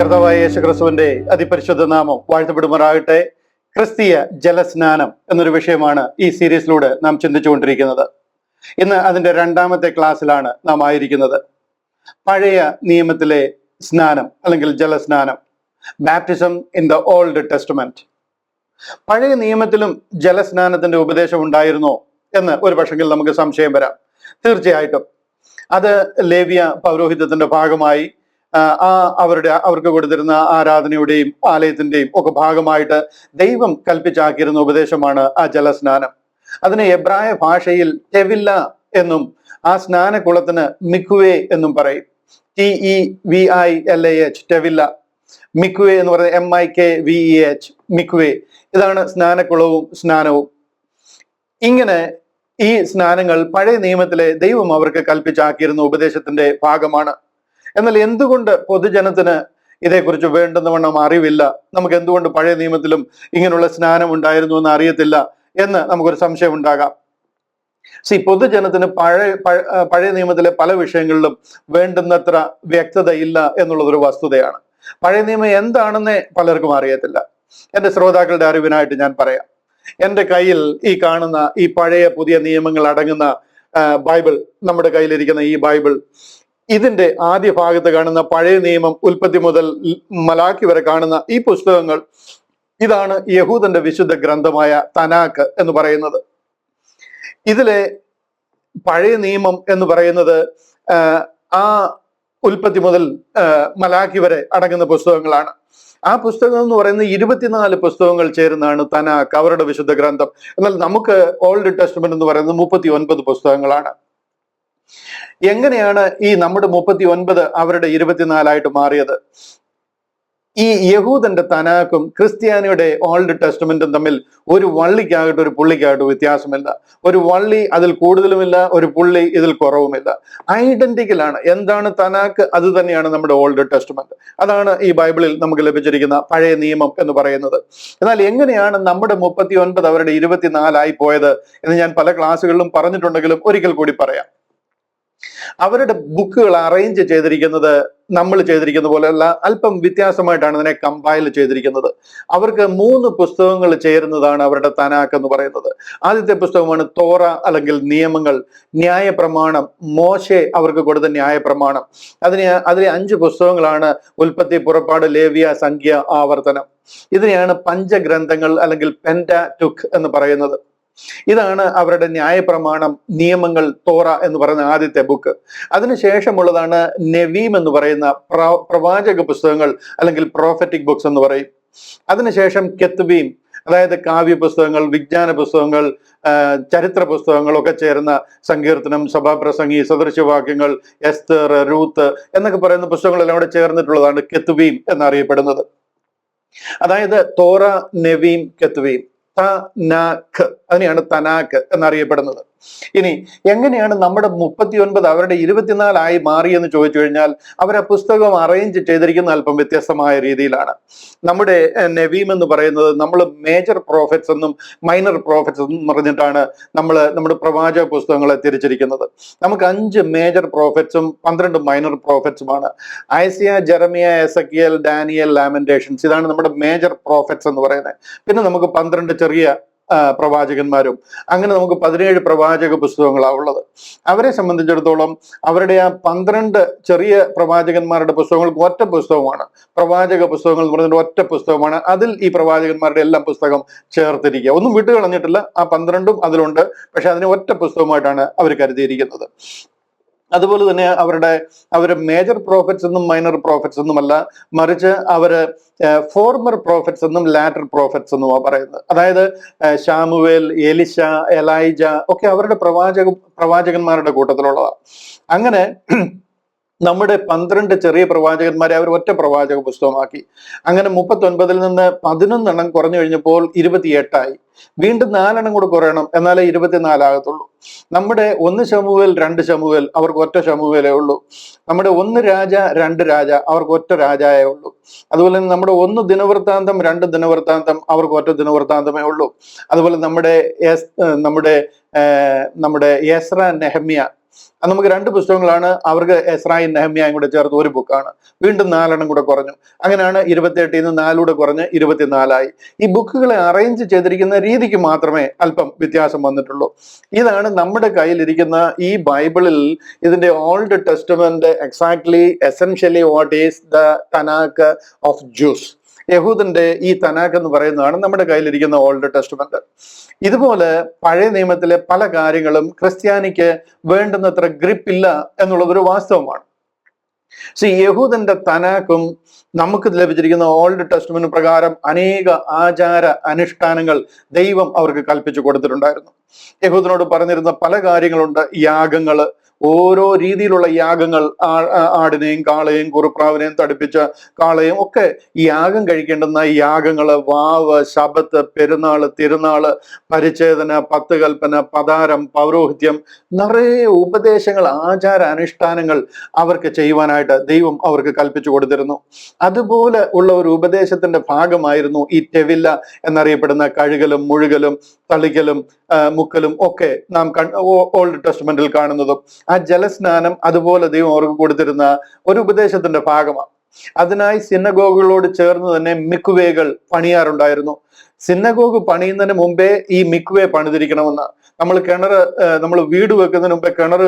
കർത്താവായ യേശുക്രിസ്തുവിന്റെ അതിപരിശുദ്ധ നാമം വാഴ്ത്തപ്പെടുമാറാകട്ടെ. ക്രിസ്തീയ ജലസ്നാനം എന്നൊരു വിഷയമാണ് ഈ സീരീസിലൂടെ നാം ചിന്തിച്ചുകൊണ്ടിരിക്കുന്നത്. ഇന്ന് അതിന്റെ രണ്ടാമത്തെ ക്ലാസ്സിലാണ് നാം ആയിരിക്കുന്നത്. പഴയ നിയമത്തിലെ സ്നാനം അല്ലെങ്കിൽ ജലസ്നാനം, baptism in the old testament. പഴയ നിയമത്തിലും ജലസ്നാനത്തിന്റെ ഉപദേശം ഉണ്ടായിരുന്നോ എന്ന് ഒരു പക്ഷെങ്കിൽ നമുക്ക് സംശയം വരാം. തീർച്ചയായിട്ടും അത് ലേവ്യ പൗരോഹിത്യത്തിന്റെ ഭാഗമായി അവർക്ക് കൊടുത്തിരുന്ന ആരാധനയുടെയും ആലയത്തിന്റെയും ഒക്കെ ഭാഗമായിട്ട് ദൈവം കൽപ്പിച്ചാക്കിയിരുന്ന ഉപദേശമാണ് ആ ജലസ്നാനം. അതിനെ എബ്രായ ഭാഷയിൽ ടെവില്ല എന്നും ആ സ്നാനകുളത്തിന് മിക്വേ എന്നും പറയും. TEVILAH, ടെവില്ല. മിക്വേ എന്ന് പറയുന്നത് MIKVEH, മിക്വേ. ഇതാണ് സ്നാനകുളവും സ്നാനവും. ഇങ്ങനെ ഈ സ്നാനങ്ങൾ പഴയ നിയമത്തിലെ ദൈവം അവർക്ക് കൽപ്പിച്ചാക്കിയിരുന്ന ഉപദേശത്തിന്റെ ഭാഗമാണ്. എന്നാൽ എന്തുകൊണ്ട് പൊതുജനത്തിന് ഇതേക്കുറിച്ച് വേണ്ടുന്നവണ്ണം അറിവില്ല? നമുക്ക് എന്തുകൊണ്ട് പഴയ നിയമത്തിലും ഇങ്ങനെയുള്ള സ്നാനം ഉണ്ടായിരുന്നു എന്ന് അറിയത്തില്ല എന്ന് നമുക്കൊരു സംശയം ഉണ്ടാകാം. പൊതുജനത്തിന് പഴയ നിയമത്തിലെ പല വിഷയങ്ങളിലും വേണ്ടുന്നത്ര വ്യക്തത ഇല്ല എന്നുള്ളതൊരു വസ്തുതയാണ്. പഴയ നിയമം എന്താണെന്നേ പലർക്കും അറിയത്തില്ല. എന്റെ ശ്രോതാക്കളുടെ അറിവിനായിട്ട് ഞാൻ പറയാം. എന്റെ കയ്യിൽ ഈ കാണുന്ന ഈ പഴയ പുതിയ നിയമങ്ങൾ അടങ്ങുന്ന ബൈബിൾ, നമ്മുടെ കയ്യിലിരിക്കുന്ന ഈ ബൈബിൾ, ഇതിന്റെ ആദ്യ ഭാഗത്ത് കാണുന്ന പഴയ നിയമം ഉൽപ്പത്തി മുതൽ മലാക്കി വരെ കാണുന്ന ഈ പുസ്തകങ്ങൾ, ഇതാണ് യഹൂദന്റെ വിശുദ്ധ ഗ്രന്ഥമായ തനാക്ക് എന്ന് പറയുന്നത്. ഇതിലെ പഴയ നിയമം എന്ന് പറയുന്നത് ആ ഉൽപ്പത്തി മുതൽ മലാക്കി വരെ അടങ്ങുന്ന പുസ്തകങ്ങളാണ്. ആ പുസ്തകം എന്ന് പറയുന്നത് 24 പുസ്തകങ്ങൾ ചേരുന്നതാണ് തനാക്ക്, അവരുടെ വിശുദ്ധ ഗ്രന്ഥം. എന്നാൽ നമുക്ക് ഓൾഡ് ടെസ്റ്റ്മെന്റ് എന്ന് പറയുന്നത് 39 പുസ്തകങ്ങളാണ്. എങ്ങനെയാണ് ഈ നമ്മുടെ 39 അവരുടെ 24 മാറിയത്? ഈ യഹൂദന്റെ തനാക്കും ക്രിസ്ത്യാനിയുടെ ഓൾഡ് ടെസ്റ്റ്മെന്റും തമ്മിൽ ഒരു വള്ളിക്കാകട്ടെ ഒരു പുള്ളിക്കാകട്ടെ വ്യത്യാസമില്ല. ഒരു വള്ളി അതിൽ കൂടുതലുമില്ല, ഒരു പുള്ളി ഇതിൽ കുറവുമില്ല. ഐഡന്റിക്കലാണ്. എന്താണ് തനാക്ക്? അത് തന്നെയാണ് നമ്മുടെ ഓൾഡ് ടെസ്റ്റ്മെന്റ്. അതാണ് ഈ ബൈബിളിൽ നമുക്ക് ലഭിച്ചിരിക്കുന്ന പഴയ നിയമം എന്ന് പറയുന്നത്. എന്നാൽ എങ്ങനെയാണ് നമ്മുടെ 39 അവരുടെ 24 പോയത് എന്ന് ഞാൻ പല ക്ലാസ്സുകളിലും പറഞ്ഞിട്ടുണ്ടെങ്കിലും ഒരിക്കൽ കൂടി പറയാം. അവരുടെ ബുക്കുകൾ അറേഞ്ച് ചെയ്തിരിക്കുന്നത് നമ്മൾ ചെയ്തിരിക്കുന്ന പോലെയല്ല, അല്പം വ്യത്യാസമായിട്ടാണ് അതിനെ കമ്പൈൽ ചെയ്തിരിക്കുന്നത്. അവർക്ക് 3 പുസ്തകങ്ങൾ ചേരുന്നതാണ് അവരുടെ തനാക്ക് എന്ന് പറയുന്നത്. ആദ്യത്തെ പുസ്തകമാണ് തോറ അല്ലെങ്കിൽ നിയമങ്ങൾ, ന്യായപ്രമാണം, മോശെ അവർക്ക് കൊടുത്ത ന്യായപ്രമാണം. അതിലെ 5 പുസ്തകങ്ങളാണ് ഉൽപ്പത്തി, പുറപ്പാട്, ലേവ്യ, സംഖ്യ, ആവർത്തനം. ഇതിനെയാണ് പഞ്ചഗ്രന്ഥങ്ങൾ അല്ലെങ്കിൽ പെന്റാറ്റുക്ക് എന്ന് പറയുന്നത്. ഇതാണ് അവരുടെ ന്യായപ്രമാണം, നിയമങ്ങൾ, തോറ എന്ന് പറയുന്ന ആദ്യത്തെ ബുക്ക്. അതിനുശേഷമുള്ളതാണ് നെവീം എന്ന് പറയുന്ന പ്രവാചക പുസ്തകങ്ങൾ അല്ലെങ്കിൽ പ്രോഫറ്റിക് ബുക്സ് എന്ന് പറയും. അതിനുശേഷം കെത്തുബീം, അതായത് കാവ്യ പുസ്തകങ്ങൾ, വിജ്ഞാന പുസ്തകങ്ങൾ, ചരിത്ര പുസ്തകങ്ങളൊക്കെ ചേർന്ന സങ്കീർത്തനം, സഭാപ്രസംഗി, സദൃശവാക്യങ്ങൾ, എസ്തർ, റൂത്ത് എന്നൊക്കെ പറയുന്ന പുസ്തകങ്ങളെല്ലാം കൂടെ ചേർന്നിട്ടുള്ളതാണ് കെത്തുബീം എന്നറിയപ്പെടുന്നത്. അതായത് തോറ, നെവീം, കെത്തുബീം, തനാക്ക്, അതിനെയാണ് തനാക്ക് എന്നറിയപ്പെടുന്നത്. ഇനി എങ്ങനെയാണ് നമ്മുടെ 39 അവരുടെ 24 മാറിയെന്ന് ചോദിച്ചു കഴിഞ്ഞാൽ, അവർ ആ പുസ്തകം അറേഞ്ച് ചെയ്തിരിക്കുന്ന അല്പം വ്യത്യസ്തമായ രീതിയിലാണ്. നമ്മുടെ നെവീം എന്ന് പറയുന്നത് നമ്മൾ മേജർ പ്രോഫറ്റ്സ് എന്നും മൈനർ പ്രോഫറ്റ്സ് എന്നും പറഞ്ഞിട്ടാണ് നമ്മുടെ പ്രവാചക പുസ്തകങ്ങളെ തിരിച്ചിരിക്കുന്നത്. നമുക്ക് 5 മേജർ പ്രോഫറ്റ്സും 12 മൈനർ പ്രോഫറ്റ്സുമാണ്. Isaiah, Jeremiah, Ezekiel, Daniel, Lamentations, ഇതാണ് നമ്മുടെ മേജർ പ്രോഫറ്റ്സ് എന്ന് പറയുന്നത്. പിന്നെ നമുക്ക് 12 ചെറിയ പ്രവാചകന്മാരും, അങ്ങനെ നമുക്ക് 17 പ്രവാചക പുസ്തകങ്ങളാണ് ഉള്ളത്. അവരെ സംബന്ധിച്ചിടത്തോളം അവരുടെ ആ 12 ചെറിയ പ്രവാചകന്മാരുടെ പുസ്തകങ്ങൾക്ക് ഒറ്റ പുസ്തകമാണ്. പ്രവാചക പുസ്തകങ്ങൾ എന്ന് പറഞ്ഞിട്ട് ഒറ്റ പുസ്തകമാണ്. അതിൽ ഈ പ്രവാചകന്മാരുടെ എല്ലാം പുസ്തകം ചേർത്തിരിക്കുക, ഒന്നും വിട്ടു കളഞ്ഞിട്ടില്ല. ആ 12 അതിലുണ്ട്, പക്ഷെ അതിനെ ഒറ്റ പുസ്തകമായിട്ടാണ് അവർ കരുതിയിരിക്കുന്നത്. അതുപോലെ തന്നെ അവര് മേജർ പ്രോഫറ്റ്സ് എന്നും മൈനർ പ്രോഫറ്റ്സ് എന്നുമല്ല, മറിച്ച് അവര് ഫോർമർ പ്രോഫറ്റ്സ് എന്നും ലാറ്റർ പ്രോഫറ്റ്സ് എന്നുമാണ് പറയുന്നത്. അതായത് ശാമുവേൽ, എലിശ, എലൈജ ഒക്കെ അവരുടെ പ്രവാചകന്മാരുടെ കൂട്ടത്തിലുള്ളതാണ്. അങ്ങനെ നമ്മുടെ 12 ചെറിയ പ്രവാചകന്മാരെ അവർ ഒറ്റ പ്രവാചക പുസ്തകമാക്കി. അങ്ങനെ 39 നിന്ന് 11 കുറഞ്ഞു കഴിഞ്ഞപ്പോൾ 28. വീണ്ടും 4 കൂടെ കുറയണം, എന്നാലേ 24 ആകത്തുള്ളൂ. നമ്മുടെ 1 ശമൂവേൽ, 2 ശമൂവേൽ അവർക്ക് ഒറ്റ ശമൂവേലേ ഉള്ളൂ. നമ്മുടെ 1 രാജ, 2 രാജ അവർക്ക് ഒറ്റ രാജായേ ഉള്ളൂ. അതുപോലെ തന്നെ നമ്മുടെ 1 ദിനവൃത്താന്തം, 2 ദിനവൃത്താന്തം അവർക്ക് ഒറ്റ ദിനവൃത്താന്തമേ ഉള്ളൂ. അതുപോലെ നമ്മുടെ യെസ്ര, നെഹമ്യ അത് നമുക്ക് 2 പുസ്തകങ്ങളാണ്, അവർക്ക് എസ്രായും നെഹമ്യായും കൂടെ ചേർത്ത് ഒരു ബുക്കാണ്. വീണ്ടും 4 കൂടെ കുറഞ്ഞു. അങ്ങനെയാണ് 28 4 കൂടെ കുറഞ്ഞ് 24 ഈ ബുക്കുകളെ അറേഞ്ച് ചെയ്തിരിക്കുന്ന രീതിക്ക് മാത്രമേ അല്പം വ്യത്യാസം വന്നിട്ടുള്ളൂ. ഇതാണ് നമ്മുടെ കയ്യിലിരിക്കുന്ന ഈ ബൈബിളിൽ ഇതിന്റെ old testament exactly essentially what is the Tanakh of Jews. യഹൂദന്റെ ഈ തനാക്ക് എന്ന് പറയുന്നതാണ് നമ്മുടെ കയ്യിലിരിക്കുന്ന ഓൾഡ് ടെസ്റ്റമെന്റ്. ഇതുപോലെ പഴയ നിയമത്തിലെ പല കാര്യങ്ങളും ക്രിസ്ത്യാനിക്ക് വേണ്ടുന്നത്ര ഗ്രിപ്പില്ല എന്നുള്ളതൊരു വാസ്തവമാണ്. യഹൂദന്റെ തനാക്കും നമുക്ക് ലഭിച്ചിരിക്കുന്ന ഓൾഡ് ടെസ്റ്റ്മെന്റ് പ്രകാരം അനേക ആചാര അനുഷ്ഠാനങ്ങൾ ദൈവം അവർക്ക് കൽപ്പിച്ചു കൊടുത്തിട്ടുണ്ടായിരുന്നു. യഹൂദനോട് പറഞ്ഞിരുന്ന പല കാര്യങ്ങളുണ്ട്. യാഗങ്ങള്, ഓരോ രീതിയിലുള്ള യാഗങ്ങൾ, ആടിനെയും കാളയും കുറുപ്രാവിനെയും തടിപ്പിച്ച കാളയും ഒക്കെ യാഗം കഴിക്കേണ്ടുന്ന യാഗങ്ങള്, വാവ്, ശബത്ത്, പെരുന്നാള്, തിരുനാള്, പരിച്ഛേദന, 10 കൽപ്പന, പതാരം, പൗരോഹിത്യം, നിറയെ ഉപദേശങ്ങൾ, ആചാര അനുഷ്ഠാനങ്ങൾ അവർക്ക് ചെയ്യുവാനായിട്ട് ദൈവം അവർക്ക് കൽപ്പിച്ചു കൊടുത്തിരുന്നു. അതുപോലെ ഉള്ള ഒരു ഉപദേശത്തിന്റെ ഭാഗമായിരുന്നു ഈ ടെവില്ല എന്നറിയപ്പെടുന്ന കഴുകലും മുഴുകലും തളിക്കലും മുക്കലും ഒക്കെ നാം ഓൾഡ് ടെസ്റ്റ്മെന്റിൽ കാണുന്നതും. ആ ജലസ്നാനം അതുപോലെ ദൈവം അവർക്ക് കൊടുത്തിരുന്ന ഒരു ഉപദേശത്തിന്റെ ഭാഗമാണ്. അതിനായി സിനഗോഗുകളോട് ചേർന്ന് തന്നെ മിക്വേകൾ പണിയാറുണ്ടായിരുന്നു. സിനഗോഗ് പണിയുന്നതിന് മുമ്പേ ഈ മിക്വേ പണിതിരിക്കണമെന്ന്. നമ്മൾ വീട് വെക്കുന്നതിന് മുമ്പേ കിണർ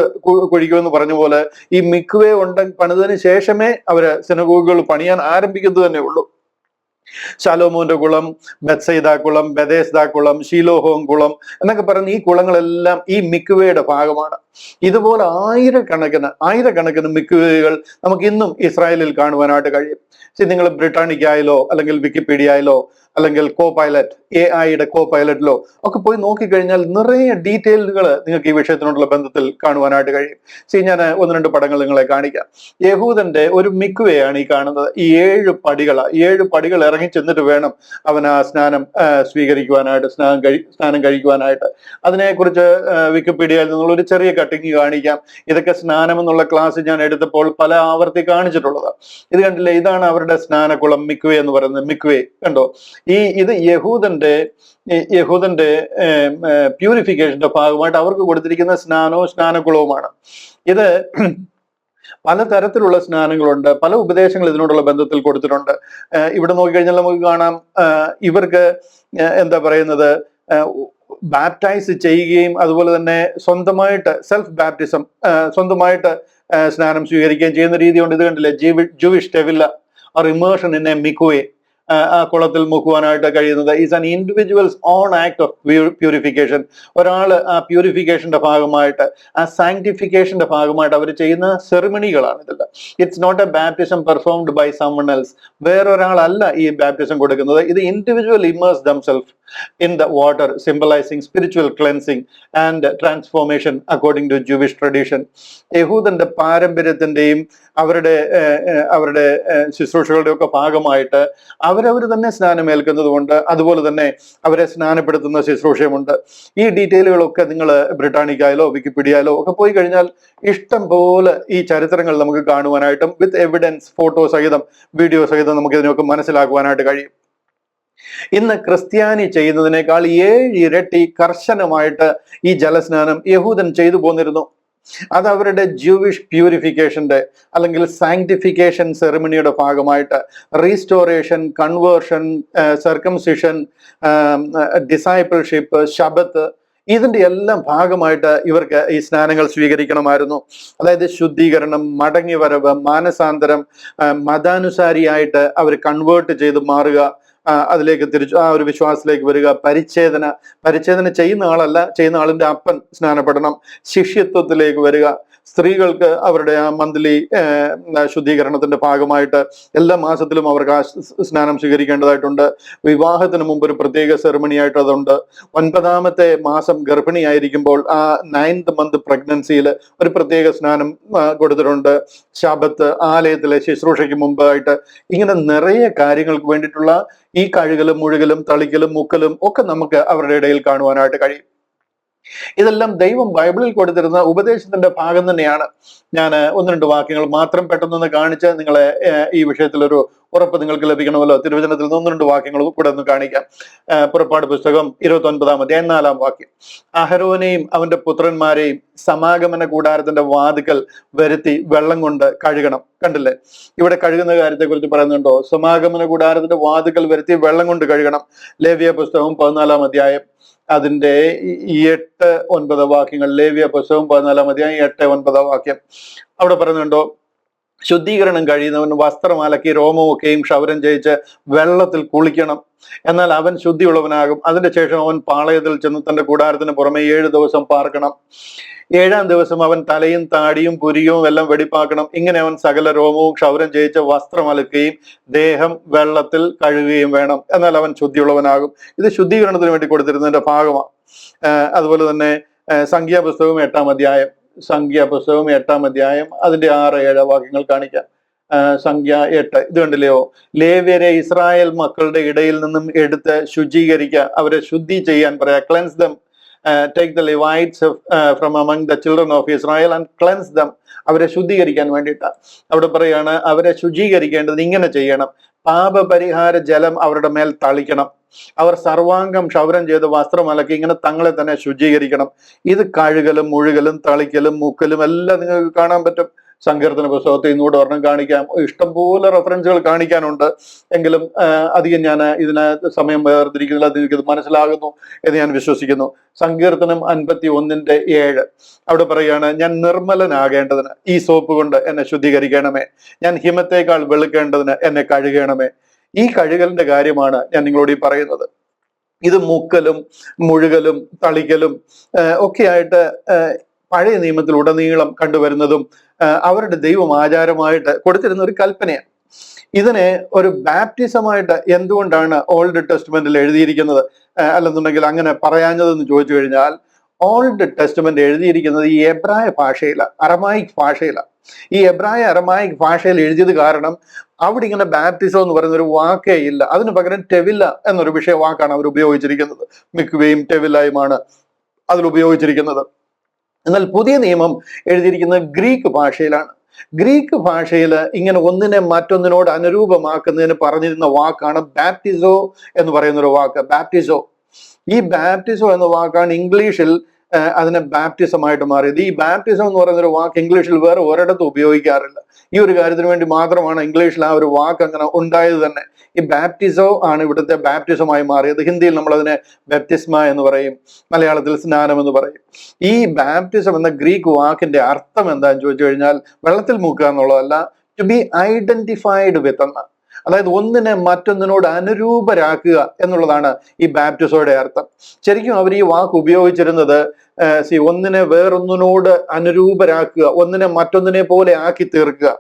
കുഴിക്കുമെന്ന് പറഞ്ഞ പോലെ ഈ മിക്വേ പണിതതിന് ശേഷമേ അവര് സിനഗോഗുകൾ പണിയാൻ ആരംഭിക്കുന്നത് തന്നെ ഉള്ളൂ. ശലോമോന്റെ കുളം, ബത്സൈദ കുളം, ബെഥേസ്ദ കുളം, ഷീലോഹോം കുളം എന്നൊക്കെ പറഞ്ഞ ഈ കുളങ്ങളെല്ലാം ഈ മിക്വേയുടെ ഭാഗമാണ്. ഇതുപോലെ ആയിരക്കണക്കിന് മിക്വേകൾ നമുക്ക് ഇന്നും ഇസ്രായേലിൽ കാണുവാനായിട്ട് കഴിയും. നിങ്ങൾ ബ്രിട്ടാനിക്കായാലോ അല്ലെങ്കിൽ വിക്കിപീഡിയയിലോ അല്ലെങ്കിൽ കോ പൈലറ്റ്, AI കോ പൈലറ്റിലോ ഒക്കെ പോയി നോക്കിക്കഴിഞ്ഞാൽ നിറയെ ഡീറ്റെയിലുകൾ നിങ്ങൾക്ക് ഈ വിഷയത്തിനോടുള്ള ബന്ധത്തിൽ കാണുവാനായിട്ട് കഴിയും. ഞാൻ 1-2 പടങ്ങൾ നിങ്ങളെ കാണിക്കാം. യഹൂദന്റെ ഒരു മിക്വേയാണ് ഈ കാണുന്നത്. ഈ 7 പടികൾ ഇറങ്ങി ചെന്നിട്ട് വേണം അവൻ ആ സ്നാനം സ്വീകരിക്കുവാനായിട്ട്, സ്നാനം കഴിക്കുവാനായിട്ട്. അതിനെക്കുറിച്ച് വിക്കിപീഡിയയിൽ നിന്നുള്ള ഒരു ചെറിയ കട്ടിങ് കാണിക്കാം. ഇതൊക്കെ സ്നാനം എന്നുള്ള ക്ലാസ് ഞാൻ എടുത്തപ്പോൾ പല ആവർത്തി കാണിച്ചിട്ടുള്ളത്. ഇത് കണ്ടില്ലേ, ഇതാണ് അവരുടെ സ്നാനകുളം, മിക്വേ എന്ന് പറയുന്നത്. മിക്വേ കണ്ടോ, ഇത് യഹൂദന്റെ പ്യൂരിഫിക്കേഷന്റെ ഭാഗമായിട്ട് അവർക്ക് കൊടുത്തിരിക്കുന്ന സ്നാനകുളവുമാണ്. ഇത് പലതരത്തിലുള്ള സ്നാനങ്ങളുണ്ട്, പല ഉപദേശങ്ങൾ ഇതിനോടുള്ള ബന്ധത്തിൽ കൊടുത്തിട്ടുണ്ട്. ഇവിടെ നോക്കിക്കഴിഞ്ഞാൽ നമുക്ക് കാണാം, ഇവർക്ക് എന്താ പറയുന്നത്, ബാപ്റ്റൈസ് ചെയ്യുകയും അതുപോലെ തന്നെ സ്വന്തമായിട്ട് സെൽഫ് ബാപ്റ്റിസം, സ്വന്തമായിട്ട് സ്നാനം സ്വീകരിക്കുകയും ചെയ്യുന്ന രീതിയുണ്ട്. ഇത് കണ്ടില്ലേ, ജൂവിഷ് ടെവില്ല or immersion in a mikveh, ആ കുളത്തിൽ മുക്കുവാനായിട്ട് കഴിയുന്നത് is an individual's own act of purification. ഒരാൾ ആ പ്യൂരിഫിക്കേഷന്റെ ഭാഗമായിട്ട്, ആ സാങ്ക്ടിഫിക്കേഷന്റെ ഭാഗമായിട്ട് അവർ ചെയ്യുന്ന സെറിമണികളാണ് ഇതെല്ലാം. It's not a baptism performed by someone else. വേറൊരാളല്ല ഈ ബാപ്റ്റിസം കൊടുക്കുന്നത്. ഇത് individual immerse themself in the water, symbolizing spiritual cleansing and transformation according to Jewish tradition. യഹൂദന്റെ പാരമ്പര്യത്തിന്റെയും അവരുടെ ശുശ്രൂഷകളുടെ ഒക്കെ ഭാഗമായിട്ട് അവരവർ തന്നെ സ്നാനമേൽക്കുന്നത് കൊണ്ട് അതുപോലെ തന്നെ അവരെ സ്നാനപ്പെടുത്തുന്ന ശുശ്രൂഷയുമുണ്ട്. ഈ ഡീറ്റെയിലുകളൊക്കെ നിങ്ങൾ ബ്രിട്ടാനിക്കായാലോ വിക്കിപീഡിയയിലോ ഒക്കെ പോയി കഴിഞ്ഞാൽ ഇഷ്ടം പോലെ ഈ ചരിത്രങ്ങൾ നമുക്ക് കാണുവാനായിട്ടും വിത്ത് എവിഡൻസ്, ഫോട്ടോ സഹിതം, വീഡിയോ സഹിതം നമുക്ക് ഇതിനൊക്കെ മനസ്സിലാക്കുവാനായിട്ട് കഴിയും. ഇന്ന് ക്രിസ്ത്യാനി ചെയ്യുന്നതിനേക്കാൾ 7 ഇരട്ടി കർശനമായിട്ട് ഈ ജലസ്നാനം യഹൂദൻ ചെയ്തു പോന്നിരുന്നു. അത് അവരുടെ ജൂവിഷ് പ്യൂരിഫിക്കേഷന്റെ അല്ലെങ്കിൽ സാങ്ക്ടിഫിക്കേഷൻ സെറിമണിയുടെ ഭാഗമായിട്ട് റീസ്റ്റോറേഷൻ, കൺവേർഷൻ, സർക്കംസിഷൻ, ഡിസൈപ്പിൾഷിപ്പ്, ശബത്ത്, ഇതിന്റെ എല്ലാം ഭാഗമായിട്ട് ഇവർക്ക് ഈ സ്നാനങ്ങൾ സ്വീകരിക്കണമായിരുന്നു. അതായത് ശുദ്ധീകരണം, മടങ്ങിവരവ്, മാനസാന്തരം, മതാനുസാരിയായിട്ട് അവർ കൺവേർട്ട് ചെയ്ത് മാറുക, അതിലേക്ക് തിരിച്ചു ആ ഒരു വിശ്വാസത്തിലേക്ക് വരിക. പരിച്ഛേദന ചെയ്യുന്ന ആളിന്റെ അപ്പൻ സ്നാനപ്പെടണം. ശിഷ്യത്വത്തിലേക്ക് വരിക. സ്ത്രീകൾക്ക് അവരുടെ ആ മന്ത്ലി ശുദ്ധീകരണത്തിന്റെ ഭാഗമായിട്ട് എല്ലാ മാസത്തിലും അവർക്ക് ആ സ്നാനം സ്വീകരിക്കേണ്ടതായിട്ടുണ്ട്. വിവാഹത്തിന് മുമ്പ് ഒരു പ്രത്യേക സെറിമണി ആയിട്ട് അതുണ്ട്. 9ാമത്തെ മാസം ഗർഭിണിയായിരിക്കുമ്പോൾ ആ 9th month പ്രഗ്നൻസിയിൽ ഒരു പ്രത്യേക സ്നാനം കൊടുത്തിട്ടുണ്ട്. ശബത്ത്, ആലയത്തിലെ ശുശ്രൂഷയ്ക്ക് മുമ്പായിട്ട്, ഇങ്ങനെ നിറയെ കാര്യങ്ങൾക്ക് വേണ്ടിയിട്ടുള്ള ഈ കഴുകലും മുഴുകലും തളിക്കലും മുക്കലും ഒക്കെ നമുക്ക് അവരുടെ ഇടയിൽ കാണുവാനായിട്ട് കഴിയും. ഇതെല്ലാം ദൈവം ബൈബിളിൽ കൊടുത്തിരുന്ന ഉപദേശത്തിന്റെ ഭാഗം തന്നെയാണ്. ഞാൻ ഒന്ന് രണ്ട് വാക്യങ്ങൾ മാത്രം പെട്ടെന്നൊന്ന് കാണിച്ച് നിങ്ങളെ ഈ വിഷയത്തിൽ ഒരു ഉറപ്പ് നിങ്ങൾക്ക് ലഭിക്കണമല്ലോ. തിരുവചനത്തിൽ നിന്ന് ഒന്ന് രണ്ട് വാക്യങ്ങൾ കൂടെ ഒന്ന് കാണിക്കാം. പുറപ്പാട് പുസ്തകം 29-ാം അധ്യായം 4-ാം വാക്യം. അഹരോനെയും അവന്റെ പുത്രന്മാരെയും സമാഗമന കൂടാരത്തിന്റെ വാതിക്കൽ വരുത്തി വെള്ളം കൊണ്ട് കഴുകണം. കണ്ടില്ലേ, ഇവിടെ കഴുകുന്ന കാര്യത്തെ കുറിച്ച് പറയുന്നുണ്ടോ? സമാഗമന കൂടാരത്തിന്റെ വാതിക്കൽ വരുത്തി വെള്ളം കൊണ്ട് കഴുകണം. ലേവ്യ പുസ്തകം 14-ാം അധ്യായം അതിന്റെ 8-9 വാക്യങ്ങൾ. ലേവ്യ പുസ്തകം 14-ാം അധ്യായം 8-9 വാക്യം. അവിടെ പറയുന്നുണ്ടോ, ശുദ്ധീകരണം കഴിയുന്നവൻ വസ്ത്രം അലക്കി രോമമൊക്കെയും ക്ഷൗരം ചെയ്യിച്ച് വെള്ളത്തിൽ കുളിക്കണം, എന്നാൽ അവൻ ശുദ്ധിയുള്ളവനാകും. അതിന്റെ ശേഷം അവൻ പാളയത്തിൽ ചെന്ന് തന്റെ കൂടാരത്തിന് പുറമെ 7 ദിവസം പാർക്കണം. 7-ാം ദിവസം അവൻ തലയും താടിയും പുരികവും എല്ലാം വെടിപ്പാക്കണം. ഇങ്ങനെ അവൻ സകല രോമവും ക്ഷൗരം ചെയ്യിച്ച് വസ്ത്രം അലക്കുകയും ദേഹം വെള്ളത്തിൽ കഴുകുകയും വേണം, എന്നാൽ അവൻ ശുദ്ധിയുള്ളവനാകും. ഇത് ശുദ്ധീകരണത്തിന് വേണ്ടി കൊടുത്തിരുന്നതിന്റെ ഭാഗമാണ്. അതുപോലെ തന്നെ സംഖ്യാപുസ്തകം 8-ാം അധ്യായം, സംഖ്യാപുസ്തകം 8-ാം അധ്യായം അതിന്റെ 6-7 വാക്യങ്ങൾ കാണിക്കാം. സംഖ്യ 8 ഇത് കണ്ടില്ലയോ? ലേവ്യരെ ഇസ്രായേൽ മക്കളുടെ ഇടയിൽ നിന്നും എടുത്ത് ശുചീകരിക്കുക, അവരെ ശുദ്ധി ചെയ്യാൻ പറയാ. Cleanse them, take the Levites from among the children of Israel and cleanse them. അവരെ ശുദ്ധീകരിക്കാൻ വേണ്ടിയിട്ടാണ് അവിടെ പറയാണ്. അവരെ ശുചീകരിക്കേണ്ടത് ഇങ്ങനെ ചെയ്യണം: പാപപരിഹാര ജലം അവരുടെ മേൽ തളിക്കണം, അവർ സർവാംഗം ക്ഷൗരം ചെയ്ത് വസ്ത്രം അലക്കി ഇങ്ങനെ തങ്ങളെ തന്നെ ശുചീകരിക്കണം. ഇത് കഴുകലും മുഴുകലും തളിക്കലും മുക്കലും എല്ലാം നിങ്ങൾക്ക് കാണാൻ പറ്റും. സങ്കീർത്തന പുസ്തകത്തിൽ ഇന്നുകൂടെ ഒരെണ്ണം കാണിക്കാം. ഇഷ്ടംപോലെ റെഫറൻസുകൾ കാണിക്കാനുണ്ട്. എങ്കിലും അധികം ഞാൻ ഇതിനകത്ത് സമയം വേർതിരിക്കുന്നില്ല. നിങ്ങൾക്ക് ഇത് മനസ്സിലാകുന്നു എന്ന് ഞാൻ വിശ്വസിക്കുന്നു. സങ്കീർത്തനം 51:7 അവിടെ പറയുകയാണ്: ഞാൻ നിർമ്മലനാകേണ്ടതിന് ഈ സോപ്പ് കൊണ്ട് എന്നെ ശുദ്ധീകരിക്കണമേ, ഞാൻ ഹിമത്തേക്കാൾ വെളുക്കേണ്ടതിന് എന്നെ കഴുകണമേ. ഈ കഴുകലിന്റെ കാര്യമാണ് ഞാൻ നിങ്ങളോട് ഈ പറയുന്നത്. ഇത് മുക്കലും മുഴുകലും തളിക്കലും ഒക്കെ ആയിട്ട് പഴയ നിയമത്തിൽ ഉടനീളം കണ്ടുവരുന്നതും അവരുടെ ദൈവം ആചാരമായിട്ട് കൊടുത്തിരുന്ന ഒരു കൽപ്പനയാണ്. ഇതിനെ ഒരു ബാപ്റ്റിസമായിട്ട് എന്തുകൊണ്ടാണ് ഓൾഡ് ടെസ്റ്റ്മെന്റിൽ എഴുതിയിരിക്കുന്നത്, അല്ലെന്നുണ്ടെങ്കിൽ അങ്ങനെ പറയാഞ്ഞതെന്ന് ചോദിച്ചു കഴിഞ്ഞാൽ, ഓൾഡ് ടെസ്റ്റ്മെന്റ് എഴുതിയിരിക്കുന്നത് ഈ എബ്രായ ഭാഷയിലാണ്, അറമായിക് ഭാഷയിലാണ്. ഈ എബ്രായ അറമായിക് ഭാഷയിൽ എഴുതിയത് കാരണം അവിടെ ഇങ്ങനെ ബാപ്റ്റിസം എന്ന് പറയുന്ന ഒരു വാക്കേ ഇല്ല. അതിന് പകരം ടെവില്ല എന്നൊരു വാക്കാണ് അവർ ഉപയോഗിച്ചിരിക്കുന്നത്. മിക്വയും ടെവില്ലയുമാണ് അതിൽ ഉപയോഗിച്ചിരിക്കുന്നത്. എന്നാൽ പുതിയ നിയമം എഴുതിയിരിക്കുന്നത് ഗ്രീക്ക് ഭാഷയിലാണ്. ഗ്രീക്ക് ഭാഷയിൽ ഇങ്ങനെ ഒന്നിനെ മറ്റൊന്നിനോട് അനുരൂപമാക്കുന്നതിന് പറഞ്ഞിരുന്ന വാക്കാണ് ബാപ്റ്റിസോ എന്ന് പറയുന്ന ഒരു വാക്ക്. ബാപ്റ്റിസോ, ഈ ബാപ്റ്റിസോ എന്ന വാക്കാണ് ഇംഗ്ലീഷിൽ അതിനെ ബാപ്റ്റിസമായിട്ട് മാറിയത്. ഈ ബാപ്റ്റിസം എന്ന് പറയുന്ന ഒരു വാക്ക് ഇംഗ്ലീഷിൽ വേറെ ഒരിടത്തും ഉപയോഗിക്കാറില്ല. ഈ ഒരു കാര്യത്തിന് വേണ്ടി മാത്രമാണ് ഇംഗ്ലീഷിൽ ആ ഒരു വാക്ക് അങ്ങനെ ഉണ്ടായത് തന്നെ. ഈ ബാപ്റ്റിസോ ആണ് ഇവിടുത്തെ ബാപ്റ്റിസമായി മാറിയത്. ഹിന്ദിയിൽ നമ്മൾ അതിനെ ബാപ്റ്റിസ്മ എന്ന് പറയും, മലയാളത്തിൽ സ്നാനം എന്ന് പറയും. ഈ ബാപ്റ്റിസം എന്ന ഗ്രീക്ക് വാക്കിന്റെ അർത്ഥം എന്താണെന്ന് ചോദിച്ചു കഴിഞ്ഞാൽ, വെള്ളത്തിൽ മുക്കുക എന്നുള്ളതല്ല, ടു ബി ഐഡന്റിഫൈഡ് വിത്ത് എന്ന, അതായത് ഒന്നിനെ മറ്റൊന്നിനോട് അനുരൂപരാക്കുക എന്നുള്ളതാണ് ഈ ബാപ്റ്റിസോയുടെ അർത്ഥം. ശരിക്കും അവർ ഈ വാക്ക് ഉപയോഗിച്ചിരുന്നത് ഒന്നിനെ വേറൊന്നിനോട് അനുരൂപരാക്കുക, ഒന്നിനെ മറ്റൊന്നിനെ പോലെ ആക്കി തീർക്കുക.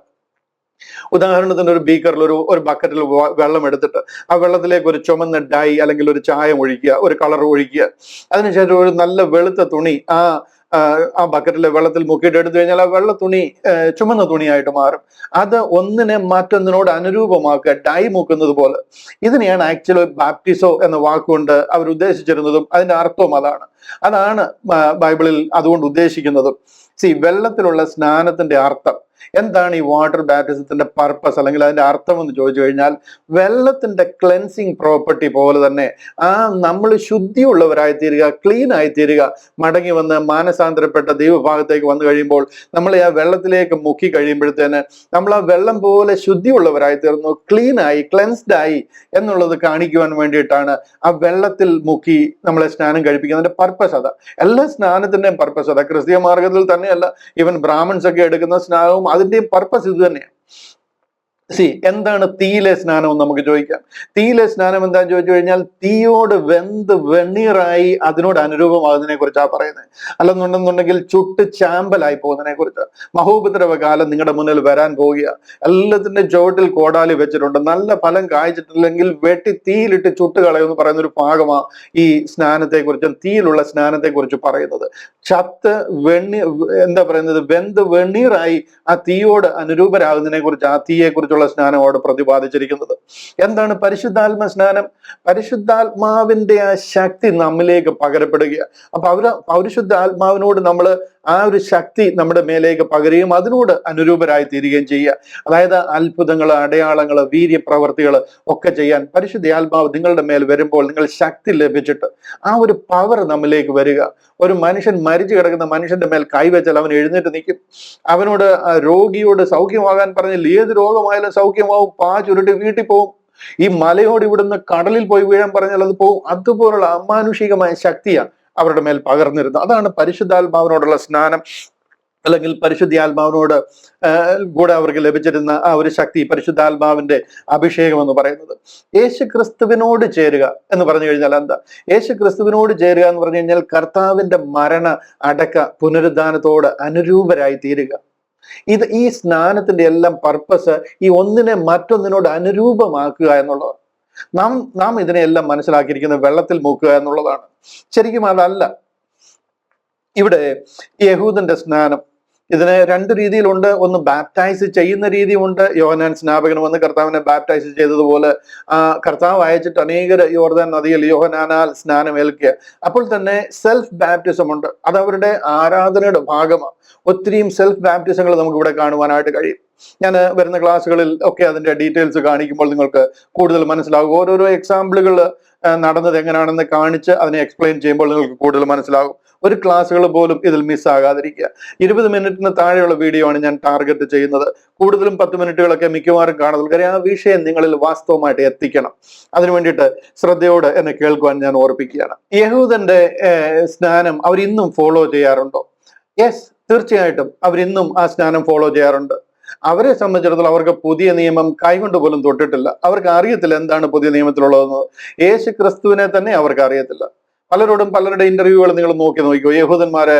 ഉദാഹരണത്തിന് ഒരു ബീക്കറിൽ ഒരു ബക്കറ്റിൽ വെള്ളം എടുത്തിട്ട് ആ വെള്ളത്തിലേക്ക് ഒരു ചുമന്ന ഡൈ അല്ലെങ്കിൽ ഒരു ചായം ഒഴിക്കുക, ഒരു കളർ ഒഴിക്കുക. അതിനുശേഷം ഒരു നല്ല വെളുത്ത തുണി ആ ബക്കറ്റിലെ വെള്ളത്തിൽ മുക്കിയിട്ട് എടുത്തു കഴിഞ്ഞാൽ ആ വെള്ള തുണി ചുമന്ന തുണിയായിട്ട് മാറും. അത് ഒന്നിനെ മറ്റൊന്നിനോട് അനുരൂപമാക്കുക, ഡൈ മുക്കുന്നത് പോലെ. ഇതിനെയാണ് ആക്ച്വലി ബാപ്റ്റിസോ എന്ന വാക്കുകൊണ്ട് അവർ ഉദ്ദേശിച്ചിരുന്നതും അതിന്റെ അർത്ഥവും അതാണ് ബൈബിളിൽ അതുകൊണ്ട് ഉദ്ദേശിക്കുന്നതും. വെള്ളത്തിലുള്ള സ്നാനത്തിന്റെ അർത്ഥം എന്താണ്? ഈ വാട്ടർ ബാപ്റ്റിസത്തിന്റെ പർപ്പസ് അല്ലെങ്കിൽ അതിന്റെ അർത്ഥം എന്ന് ചോദിച്ചു കഴിഞ്ഞാൽ, വെള്ളത്തിന്റെ ക്ലെൻസിങ് പ്രോപ്പർട്ടി പോലെ തന്നെ നമ്മൾ ശുദ്ധിയുള്ളവരായി തീരുക, ക്ലീൻ ആയി തീരുക, മടങ്ങി വന്ന് മാനസാന്തരപ്പെട്ട ദൈവഭാഗത്തേക്ക് വന്നു കഴിയുമ്പോൾ നമ്മളെ ആ വെള്ളത്തിലേക്ക് മുക്കി കഴിയുമ്പോഴത്തേന് നമ്മൾ ആ വെള്ളം പോലെ ശുദ്ധിയുള്ളവരായി തീർന്നു, ക്ലീൻ ആയി, ക്ലെൻസ്ഡ് ആയി എന്നുള്ളത് കാണിക്കുവാൻ വേണ്ടിയിട്ടാണ് ആ വെള്ളത്തിൽ മുക്കി നമ്മളെ സ്നാനം കഴിപ്പിക്കുന്നതിന്റെ പർപ്പസ് അതാ. എല്ലാ സ്നാനത്തിന്റെയും പർപ്പസ് അതാ. ക്രിസ്തീയ മാർഗത്തിൽ തന്നെയല്ല, ഈവൻ ബ്രാഹ്മൺസ് ഒക്കെ എടുക്കുന്ന സ്നാനവും അതിന്റെയും പർപ്പസ് ഇത് തന്നെയാണ്. എന്താണ് തീയിലെ സ്നാനം എന്ന് നമുക്ക് ചോദിക്കാം. തീയിലെ സ്നാനം എന്താന്ന് ചോദിച്ചു കഴിഞ്ഞാൽ, തീയോട് വെന്ത് വെണ്ണീറായി അതിനോട് അനുരൂപമാകുന്നതിനെ കുറിച്ചാണ് പറയുന്നത്. അല്ലെന്നുണ്ടെന്നുണ്ടെങ്കിൽ ചുട്ട് ചാമ്പലായി പോകുന്നതിനെ കുറിച്ച്. മഹോപദ്രവ കാലം നിങ്ങളുടെ മുന്നിൽ വരാൻ പോവുക. എല്ലാത്തിന്റെ ചുവട്ടിൽ കോടാലി വെച്ചിട്ടുണ്ട്. നല്ല ഫലം കായ്ച്ചിട്ടില്ലെങ്കിൽ വെട്ടി തീയിലിട്ട് ചുട്ട് കളയുമെന്ന് പറയുന്ന ഒരു ഭാഗമാണ് ഈ സ്നാനത്തെ കുറിച്ചും തീയിലുള്ള സ്നാനത്തെ കുറിച്ച് പറയുന്നത്. ചത്ത് വെന്ത് വെണ്ണീറായി ആ തീയോട് അനുരൂപരാകുന്നതിനെ കുറിച്ച്, ആ തീയെ കുറിച്ചുള്ള കുറിച്ചുള്ള സ്നാനമോട് പ്രതിപാദിച്ചിരിക്കുന്നത്. എന്താണ് പരിശുദ്ധാത്മ സ്നാനം? പരിശുദ്ധാത്മാവിന്റെ ആ ശക്തി നമ്മിലേക്ക് പകരപ്പെടുക. അപ്പൊ പരിശുദ്ധാത്മാവിനോട് നമ്മൾ ആ ഒരു ശക്തി നമ്മുടെ മേലേക്ക് പകരുകയും അതിനോട് അനുരൂപരായി തീരുകയും ചെയ്യുക. അതായത് അത്ഭുതങ്ങൾ, അടയാളങ്ങൾ, വീര്യപ്രവർത്തികൾ ഒക്കെ ചെയ്യാൻ പരിശുദ്ധാത്മാവ് നിങ്ങളുടെ മേൽ വരുമ്പോൾ നിങ്ങൾ ശക്തി ലഭിച്ചിട്ട് ആ ഒരു പവർ നമ്മിലേക്ക് വരിക. ഒരു മനുഷ്യൻ മരിച്ചു കിടക്കുന്ന മനുഷ്യന്റെ മേൽ കൈവച്ചാൽ അവൻ എഴുന്നേറ്റ് നിൽക്കും. അവനോട് രോഗിയോട് സൗഖ്യമാകാൻ പറഞ്ഞാൽ ഏത് രോഗമായാലും സൗഖ്യമാവും, ചുരുട്ടി വീട്ടിൽ പോവും. ഈ മലയോട് ഇവിടുന്ന് കടലിൽ പോയി വീഴാൻ പറഞ്ഞാൽ അത് പോവും. അതുപോലുള്ള അമാനുഷികമായ ശക്തിയാണ് അവരുടെ മേൽ പകർന്നിരുന്നത്. അതാണ് പരിശുദ്ധാത്മാവിനോടുള്ള സ്നാനം, അല്ലെങ്കിൽ പരിശുദ്ധാത്മാവിനോട് കൂടെ അവർക്ക് ലഭിച്ചിരുന്ന ആ ഒരു ശക്തി, പരിശുദ്ധാത്മാവിന്റെ അഭിഷേകം എന്ന് പറയുന്നത്. യേശു ക്രിസ്തുവിനോട് ചേരുക എന്ന് പറഞ്ഞു കഴിഞ്ഞാൽ എന്താ? യേശു ക്രിസ്തുവിനോട് ചേരുക എന്ന് പറഞ്ഞു കഴിഞ്ഞാൽ കർത്താവിന്റെ മരണ, അടക്ക, പുനരുദ്ധാനത്തോട് അനുരൂപരായി തീരുക. ഈ സ്നാനത്തിന്റെ എല്ലാം പർപ്പസ് ഈ ഒന്നിനെ മറ്റൊന്നിനോട് അനുരൂപമാക്കുക എന്നുള്ളതാണ്. നാം ഇതിനെയെല്ലാം മനസ്സിലാക്കിയിരിക്കുന്നത് വെള്ളത്തിൽ മുക്കുക എന്നുള്ളതാണ്. ശരിക്കും അതല്ല. ഇവിടെ യഹൂദന്റെ സ്നാനം ഇതിന് രണ്ട് രീതിയിലുണ്ട്. ഒന്ന് ബാപ്റ്റൈസ് ചെയ്യുന്ന രീതിയുണ്ട്. യോഹന്നാൻ സ്നാപകൻ വന്ന് കർത്താവിനെ ബാപ്റ്റൈസ് ചെയ്തതുപോലെ കർത്താവ് അയച്ചിട്ട് അനേകർ യോർദാൻ നദിയിൽ യോഹന്നാനാൽ സ്നാനം ഏൽക്കുക. അപ്പോൾ തന്നെ സെൽഫ് ബാപ്റ്റിസം ഉണ്ട്. അത് അവരുടെ ആരാധനയുടെ ഭാഗമാണ്. ഒത്തിരിയും സെൽഫ് ബാപ്റ്റിസങ്ങൾ നമുക്ക് ഇവിടെ കാണുവാനായിട്ട് കഴിയും. ഞാൻ വരുന്ന ക്ലാസ്സുകളിൽ ഒക്കെ അതിന്റെ ഡീറ്റെയിൽസ് കാണിക്കുമ്പോൾ നിങ്ങൾക്ക് കൂടുതൽ മനസ്സിലാകും. ഓരോരോ എക്സാമ്പിളുകൾ നടന്നത് എങ്ങനെയാണെന്ന് കാണിച്ച് അതിനെ എക്സ്പ്ലെയിൻ ചെയ്യുമ്പോൾ നിങ്ങൾക്ക് കൂടുതൽ മനസ്സിലാകും. ഒരു ക്ലാസ്സുകൾ പോലും ഇതിൽ മിസ്സാകാതിരിക്കുക. 20 മിനിറ്റിന് താഴെയുള്ള വീഡിയോ ആണ് ഞാൻ ടാർഗറ്റ് ചെയ്യുന്നത്. കൂടുതലും 10 മിനിറ്റുകളൊക്കെ മിക്കവാറും കാണുന്നത്. കാര്യം ആ വിഷയം നിങ്ങളിൽ വാസ്തവമായിട്ട് എത്തിക്കണം. അതിനു വേണ്ടിയിട്ട് ശ്രദ്ധയോടെ എന്നെ കേൾക്കുവാൻ ഞാൻ ഓർപ്പിക്കുകയാണ്. യഹൂദന്റെ സ്നാനം അവരിന്നും ഫോളോ ചെയ്യാറുണ്ടോ? യെസ്, തീർച്ചയായിട്ടും അവരിന്നും ആ സ്നാനം ഫോളോ ചെയ്യാറുണ്ട്. അവരെ സംബന്ധിച്ചിടത്തോളം അവർക്ക് പുതിയ നിയമം കൈകൊണ്ട് പോലും തൊട്ടിട്ടില്ല. അവർക്ക് അറിയത്തില്ല എന്താണ് പുതിയ നിയമത്തിലുള്ളതെന്ന്. യേശു ക്രിസ്തുവിനെ തന്നെ അവർക്ക് അറിയത്തില്ല. പലരുടെ ഇന്റർവ്യൂകൾ നിങ്ങൾ നോക്കി നോക്കിക്കോ, യഹൂദന്മാരെ